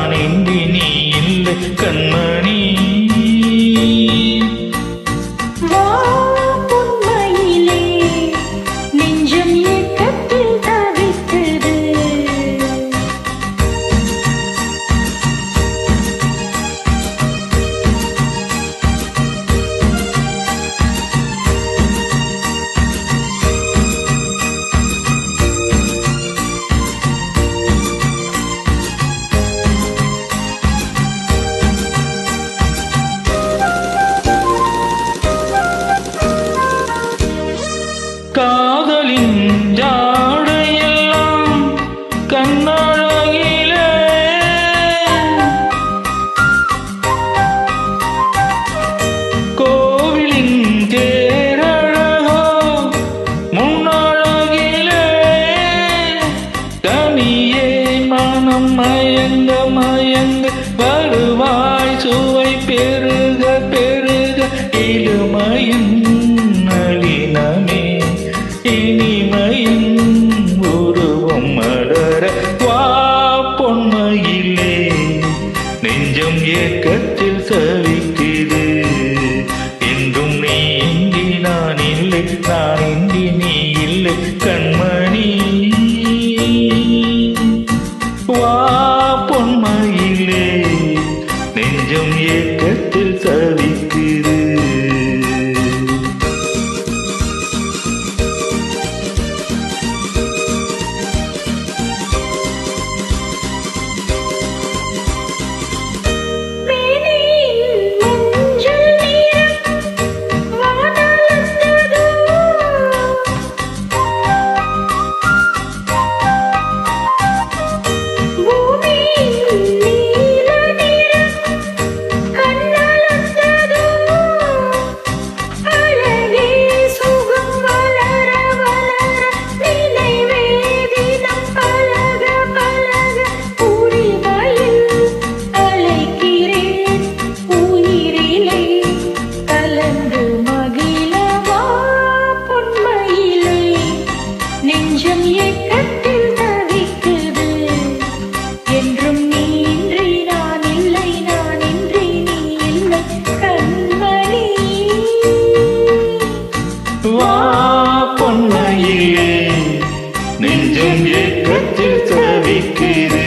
நான் இன்றி நீ இல்லை கண்மணி. காதலின் ஜாடையெல்லாம் கண்ணழகிலே கோவிலின் தேரழகோ முன்னழகிலே தனியே மனம் மயங்க மயங்க வருவாய் சுவை பெருக பெருக இளமையின் நளினமே இனிமையின் உருவம் மலர வா பொன்மையிலே நெஞ்சம் ஏக்கத்தில் சவிக்குது என்றும் நீ இன்றி நான் இல்லை நான் இன்றி நீ இல்லை கண்மணி. வா பொன்மையிலே நெஞ்சம் ஏக்கத்தில் சவிக்குது. நெஞ்சம் ஏக்கத்தில் தவிக்குது.